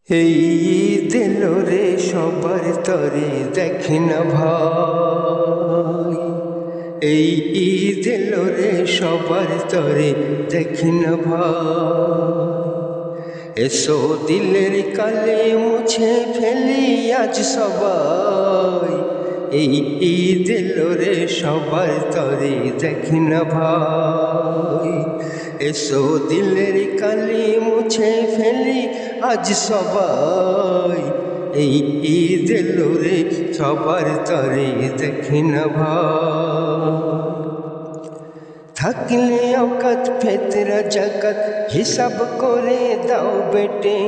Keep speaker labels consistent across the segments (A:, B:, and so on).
A: এই ঈদ এলো রে সবার তরে দেখি না ভাই, এই ঈদ এলো রে সবার তরে দেখি না ভাই। এসো দিলের কালে মুছে ফেলি আজ সবাই, এই ঈদ এলো রে সবার তরে দেখি না ভাই। এসো দিলের কালে মুছে ফেলি আজ সবাই, এই ঈদ এলো রে সবার তরে দেখি না ভাই। থাকলে অকাত ফেতরা জাকাত হিসাব করে দাও বেটে,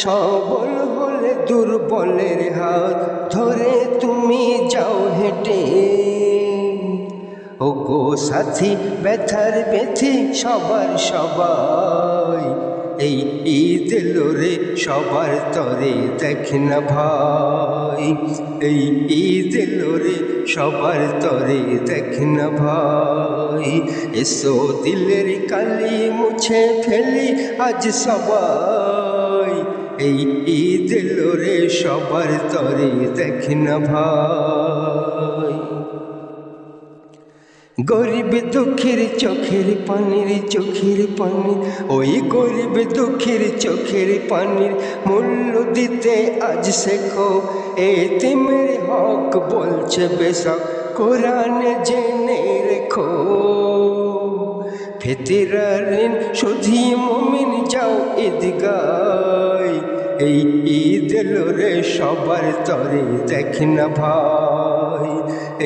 A: সবল হলে দুর্বলের হাত ধরে তুমি যাও হেঁটে। ও গো সাথী ব্যথার ব্যথি সবার সবাই, এই ঈদ এলো রে সবার তরে দেখি না ভাই। এই ঈদ এলো রে সবার তরে দেখি না ভাই। এসো দিলের কালি মুছে ফেলি আজ সবাই, এই ঈদ এলো রে সবার তরে দেখি না ভাই। গরিব দুঃখের চোখের পানির চোখের পানি, ওই গরিব দুঃখের চোখের পানির মূল্য দিতে আজ শেখো। এতিমের হক বলছে বেশক কোরআনে জেনে রেখো। ফিতরার ঋণ শুধু মুমিন যাও ঈদগায়, এই ঈদ এলো রে সবার তরে দেখি না ভাই।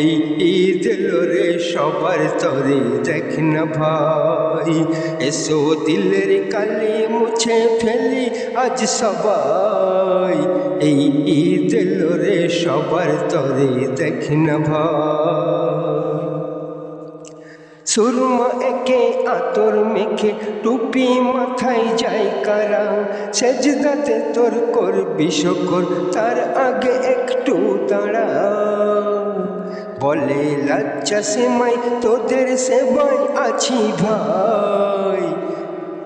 A: এই ঈদ এলো রে সবার তরে দেখি না ভাই। এসো দিলের কালি মুছে ফেলি আজ সবাই, এই ঈদ এলো রে সবার তরে দেখি না ভাই। সুরমা একে আতর মেখে টুপি মাথায় যাই কারা, সেজদাতে তোর করবি শুকর তার আগে একটু দাঁড়া। বলে লজ্জা সেমাই তোদের সেবাই আছি ভাই,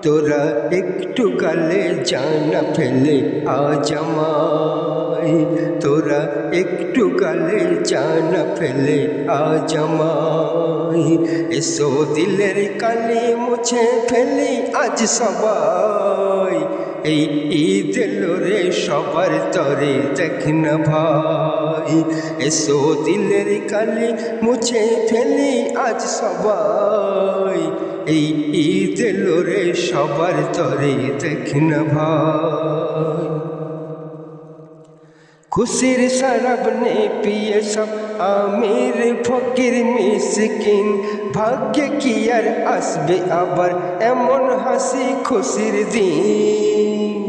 A: তোরা একটু গালে জানা ফেলে আজ আমায়। তোরা একটু গালে জানা ফেলে আজ আমায়। এসো দিলের কালি মুছে ফেলি আজ সবাই, এই ঈদ এলো রে সবার তরে দেখি না ভাই। এসো দিলের কালি মুছে ফেলি আজ সবাই, এই ঈদ এলো রে সবার তরে দেখি না ভাই। খুশির শরাব নে পিয়ে সব আমির ফকির মিসকিন, ভাগ্যে কি আর আসবে আবার এমন হাসি খুশির দিন।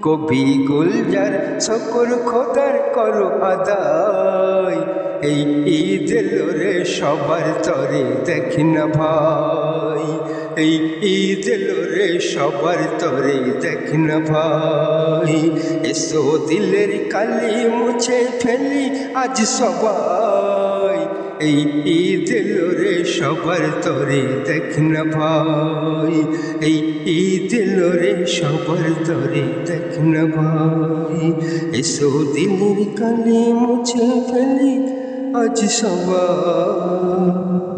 A: কবি গুলজার শুকর খোদার করো আদায়, এই ঈদ এলো রে সবার তরে দেখি না ভাই। এই ঈদ এলো রে সবার তরে দেখি না ভাই। এসো দিলের কালি মুছে ফেলি আজ সবাই, এই ঈদ এলো রে সবার তরে দেখি না ভাই। এই ঈদ এলো রে সবার তরে দেখি না ভাই। এসো দিলের কালি মুছে ফেলি আজ সবাই।